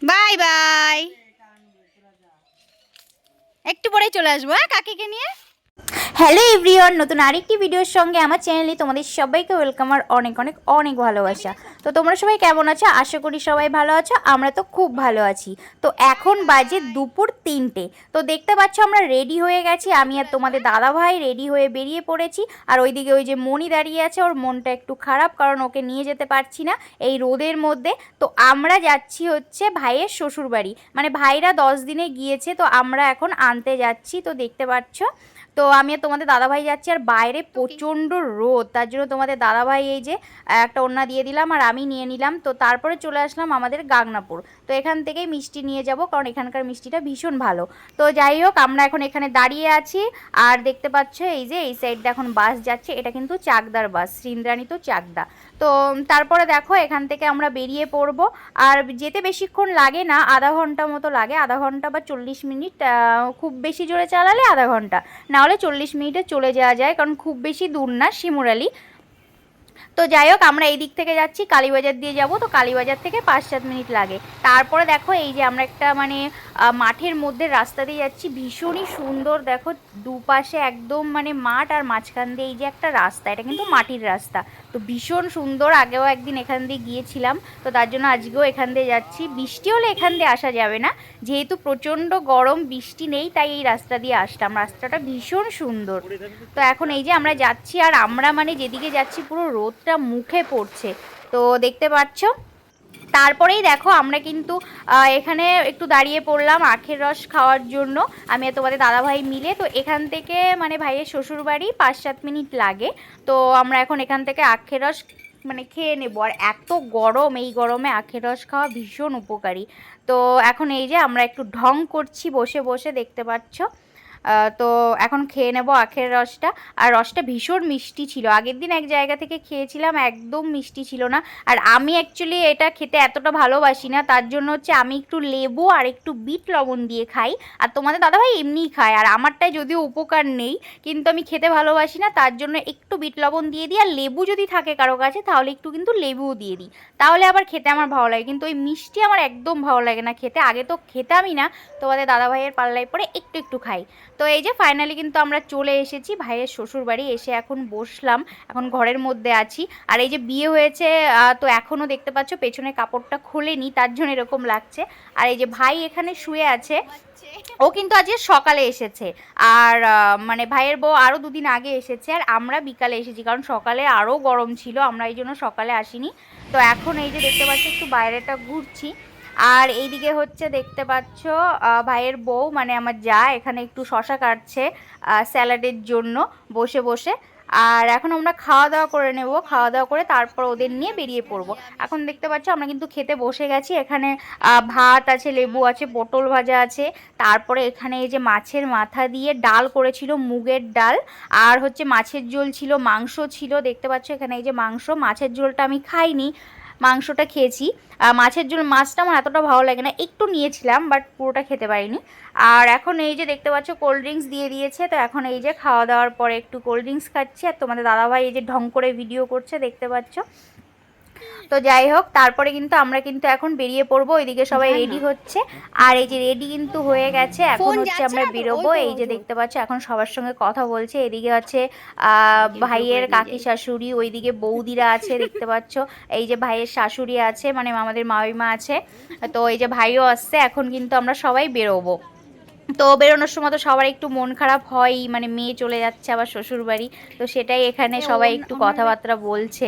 Bye bye, একটু পরেই চলে আসবো কাকিকে নিয়ে। হ্যালো এভরিওয়ান, নতুন আরেকটি ভিডিওর সঙ্গে আমার চ্যানেলে তোমাদের সবাইকে ওয়েলকাম আর অনেক অনেক অনেক ভালোবাসা। তো তোমরা সবাই কেমন আছো? আশা করি সবাই ভালো আছো, আমরা তো খুব ভালো আছি। তো এখন বাজে দুপুর 3টে। তো দেখতে পাচ্ছ আমরা রেডি হয়ে গেছি, আমি আর তোমাদের দাদাভাই রেডি হয়ে বেরিয়ে পড়েছি। আর ওইদিকে ওই যে মনি দাঁড়িয়ে আছে, ওর মনটা একটু খারাপ কারণ ওকে নিয়ে যেতে পারছি না এই রোদের মধ্যে। তো আমরা যাচ্ছি হচ্ছে ভাইয়ের শ্বশুরবাড়ি, মানে ভাইরা 10 দিনে গিয়েছে, তো আমরা এখন আনতে যাচ্ছি। তো দেখতে পাচ্ছ তো আমি আর তোমাদের দাদাভাই যাচ্ছি, আর বাইরে প্রচণ্ড রোদ, তার জন্য তোমাদের দাদাভাই এই যে একটা ওড়না দিয়ে দিলাম আর আমি নিয়ে নিলাম। তো তারপরে চলে আসলাম আমাদের গাংনাপুর। তো এখান থেকেই মিষ্টি নিয়ে যাব কারণ এখানকার মিষ্টিটা ভীষণ ভালো। তো যাই হোক, আমরা এখন এখানে দাঁড়িয়ে আছি আর দেখতে পাচ্ছ এই যে এই সাইডটা এখন বাস যাচ্ছে, এটা কিন্তু চাকদার বাস, শ্রীন্দ্রাণী তো চাকদা। তো তারপরে দেখো এখান থেকে আমরা বেরিয়ে পড়ব। আর যেতে বেশিক্ষণ লাগে না, আধা ঘন্টা মতো লাগে, আধা ঘন্টা বা 40 মিনিট, খুব বেশি জোরে চালালে আধা ঘন্টা, না হলে 40 মিনিটে চলে যাওয়া যায়, কারণ খুব বেশি দূর না শিমুরালি। তো যাই হোক, আমরা এই দিক থেকে যাচ্ছি, কালীবাজার দিয়ে যাব, তো কালীবাজার থেকে 5-7 মিনিট লাগে। তারপরে দেখো এই যে আমরা একটা মানে মাঠের মধ্যে রাস্তা দিয়ে যাচ্ছি, ভীষণই সুন্দর। দেখো দুপাশে একদম মানে মাঠ, আর মাঝখান দিয়ে এই যে একটা রাস্তা, এটা কিন্তু মাটির রাস্তা, তো ভীষণ সুন্দর। আগেও একদিন এখান দিয়ে গিয়েছিলাম, তো তার জন্য আজকেও এখান দিয়ে যাচ্ছি। বৃষ্টি হলে এখান দিয়ে আসা যাবে না, যেহেতু প্রচণ্ড গরম, বৃষ্টি নেই, তাই এই রাস্তা দিয়ে আসলাম। রাস্তাটা ভীষণ সুন্দর। তো এখন এই যে আমরা যাচ্ছি, আর আমরা মানে যেদিকে যাচ্ছি পুরো রোদটা মুখে পড়ছে, তো দেখতে পাচ্ছ। তারপরেই দেখো আমরা কিন্তু এখানে একটু দাঁড়িয়ে পড়লাম আখের রস খাওয়ার জন্য, আমি আর তোমাদের দাদাভাই মিলে। তো এখান থেকে মানে ভাইয়ের শ্বশুরবাড়ি 5-7 মিনিট লাগে। তো আমরা এখন এখান থেকে আখের রস মানে খেয়ে নেবো। আর এত গরম, এই গরমে আখের রস খাওয়া ভীষণ উপকারী। তো এখন এই যে আমরা একটু ঢং করছি বসে বসে, দেখতে পাচ্ছ। তো এখন খেয়ে নেবো আখের রসটা। আর রসটা ভীষণ মিষ্টি ছিল, আগের দিন এক জায়গা থেকে খেয়েছিলাম, একদম মিষ্টি ছিল না। আর আমি অ্যাকচুয়ালি এটা খেতে এতটা ভালোবাসি না, তার জন্য হচ্ছে আমি একটু লেবু আর একটু বিট লবণ দিয়ে খাই, আর তোমাদের দাদাভাই এমনিই খায়। আর আমারটাই যদিও উপকার নেই, কিন্তু আমি খেতে ভালোবাসি না, তার জন্য একটু বিট লবণ দিয়ে দিই। আর লেবু যদি থাকে কারো কাছে তাহলে একটু কিন্তু লেবুও দিয়ে দিই, তাহলে আবার খেতে আমার ভালো লাগে। কিন্তু ওই মিষ্টি আমার একদম ভালো লাগে না খেতে, আগে তো খেতামই না, তোমাদের দাদাভাইয়ের পাল্লায় পরে একটু একটু খাই। তো এই যে ফাইনালি কিন্তু আমরা চলে এসেছি ভাইয়ের শ্বশুরবাড়ি, এসে এখন বসলাম, এখন ঘরের মধ্যে আছি। আর এই যে বিয়ে হয়েছে, তো এখনও দেখতে পাচ্ছ পেছনে কাপড়টা খোলেনি, তার জন্য এরকম লাগছে। আর এই যে ভাই এখানে শুয়ে আছে, ও কিন্তু আজকে সকালে এসেছে। আর মানে ভাইয়ের বউ আরও 2 দিন আগে এসেছে, আর আমরা বিকালে এসেছি, কারণ সকালে আরও গরম ছিল, আমরা এই জন্য সকালে আসিনি। তো এখন এই যে দেখতে পাচ্ছি একটু বাইরেটা ঘুরছি। আর এইদিকে হচ্ছে দেখতে পাচ্ছ ভাইয়ের বউ মানে আমার যা এখানে একটু শশা কাটছে স্যালাডের জন্য বসে বসে। আর এখন আমরা খাওয়া দাওয়া করে নেব, খাওয়া দাওয়া করে তারপর ওদের নিয়ে বেরিয়ে পড়ব। এখন দেখতে পাচ্ছ আমরা কিন্তু খেতে বসে গেছি, এখানে ভাত আছে, লেবু আছে, পটল ভাজা আছে, তারপরে এখানে এই যে মাছের মাথা দিয়ে ডাল করেছিল, মুগের ডাল, আর হচ্ছে মাছের ঝোল ছিল, মাংস ছিল। দেখতে পাচ্ছ এখানে এই যে মাংস, মাছের ঝোলটা আমি খাইনি, মাংসটা খেয়েছি। মাছের ঝোল, মাছটা আমার এতটা ভালো লাগে না, একটু নিয়েছিলাম বাট পুরোটা খেতে পারিনি। আর এখন এই যে দেখতে পাচ্ছ কোল্ড ড্রিঙ্কস দিয়ে দিয়েছে, তো এখন এই যে খাওয়া দাওয়ার পরে একটু কোল্ড ড্রিঙ্কস খাচ্ছি। আর তোমাদের দাদাভাই এই যে ঢং করে ভিডিও করছে, দেখতে পাচ্ছ। তো যাই হোক, তারপরে কিন্তু আমরা কিন্তু এখন বেরিয়ে পড়বো, ওইদিকে সবাই রেডি হচ্ছে। আর এই যে রেডি কিন্তু হয়ে গেছে, এখন হচ্ছে আমরা বেরোবো। এই যে দেখতে পাচ্ছ এখন সবার সঙ্গে কথা বলছে, এদিকে আছে ভাইয়ের কাকি শাশুড়ি, ওইদিকে বৌদিরা আছে দেখতে পাচ্ছ, এই যে ভাইয়ের শাশুড়ি আছে, মানে আমাদের মামিমা আছে। তো এই যে ভাইও আসছে, এখন কিন্তু আমরা সবাই বেরোবো। তো বেরোনোর সময় তো সবার একটু মন খারাপ হয়, মানে মেয়ে চলে যাচ্ছে আবার শ্বশুর বাড়ি, তো সেটাই এখানে সবাই একটু কথাবার্তা বলছে।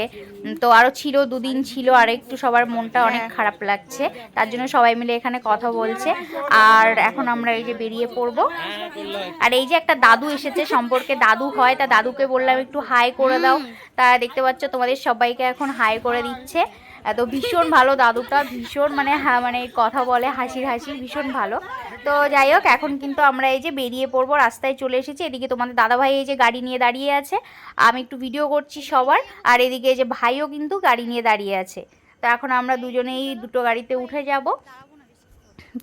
তো আরও ছিল 2 দিন ছিল, আর একটু সবার মনটা অনেক খারাপ লাগছে, তার জন্য সবাই মিলে এখানে কথা বলছে। আর এখন আমরা এই যে বেরিয়ে পড়বো। আর এই যে একটা দাদু এসেছে, সম্পর্কে দাদু হয়, তা দাদুকে বললাম একটু হাই করে দাও, তা দেখতে পাচ্ছ তোমাদের সবাইকে এখন হাই করে দিচ্ছে। তো ভীষণ ভালো দাদুটা, ভীষণ মানে হ্যাঁ মানে কথা বলে হাসির হাসি, ভীষণ ভালো। তো যাই হোক, এখন কিন্তু আমরা এই যে বেরিয়ে পড়বো, রাস্তায় চলে এসেছি। এদিকে তোমাদের দাদাভাই এই যে গাড়ি নিয়ে দাঁড়িয়ে আছে, আমি একটু ভিডিও করছি সবার, আর এদিকে এই যে ভাইও কিন্তু গাড়ি নিয়ে দাঁড়িয়ে আছে। তো এখন আমরা দুজনেই দুটো গাড়িতে উঠে যাব।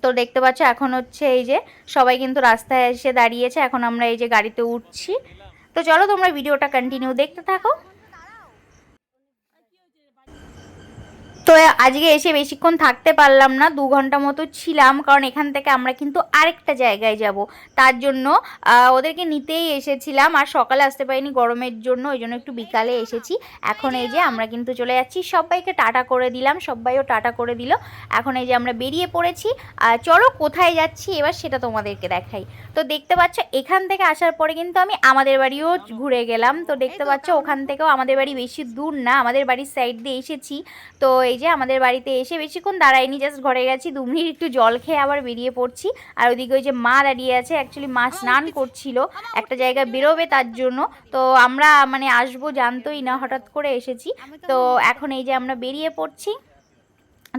তো দেখতে পাচ্ছ এখন হচ্ছে এই যে সবাই কিন্তু রাস্তায় এসে দাঁড়িয়েছে, এখন আমরা এই যে গাড়িতে উঠছি। তো চলো তোমরা ভিডিওটা কন্টিনিউ দেখতে থাকো। তো আজকে এসে বেশিক্ষণ থাকতে পারলাম না, 2 ঘন্টা মতো ছিলাম, কারণ এখান থেকে আমরা কিন্তু আরেকটা জায়গায় যাব, তার জন্য ওদেরকে নিতেই এসেছিলাম। আর সকালে আসতে পারিনি গরমের জন্য, ওই জন্য একটু বিকালে এসেছি। এখন এই যে আমরা কিন্তু চলে যাচ্ছি, সবাইকে টাটা করে দিলাম, সবাইও টাটা করে দিল। এখন এই যে আমরা বেরিয়ে পড়েছি। চলো কোথায় যাচ্ছি এবার সেটা তোমাদেরকে দেখাই। তো দেখতে পাচ্ছ এখান থেকে আসার পরে কিন্তু আমি আমাদের বাড়িও ঘুরে গেলাম। তো দেখতে পাচ্ছ ওখান থেকেও আমাদের বাড়ি বেশি দূর না, আমাদের বাড়ির সাইড দিয়ে এসেছি। তো এই যে আমাদের বাড়িতে এসে বেশিক্ষণ দাঁড়াইনি, জাস্ট ঘরে গেছি 2 মিনিট, একটু জল খেয়ে আবার বেরিয়ে পড়ছি। আর ওইদিকে ওই যে মা দাঁড়িয়ে আছে, অ্যাকচুয়ালি মা স্নান করছিল, একটা জায়গায় বেরোবে তার জন্য। তো আমরা মানে আসবো জানতোই না, হঠাৎ করে এসেছি। তো এখন এই যে আমরা বেরিয়ে পড়ছি।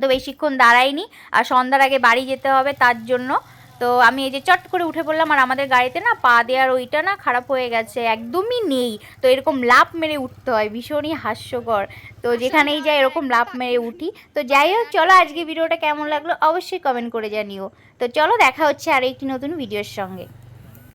তো বেশিক্ষণ দাঁড়াইনি, আর সন্ধ্যার আগে বাড়ি যেতে হবে তার জন্য। তো আমি এই যে চট করে উঠে পড়লাম, আর আমাদের গাড়িতে না পা দেওয়ার ওইটা না খারাপ হয়ে গেছে, একদমই নেই। তো এরকম লাফ মেরে উঠতে হয়, ভীষণই হাস্যকর। তো যেখানেই যাই এরকম লাফ মেরে উঠি। তো যাই হোক, চলো আজকে ভিডিওটা কেমন লাগলো অবশ্যই কমেন্ট করে জানিও। তো চলো দেখা হচ্ছে আর একটি নতুন ভিডিওর সঙ্গে।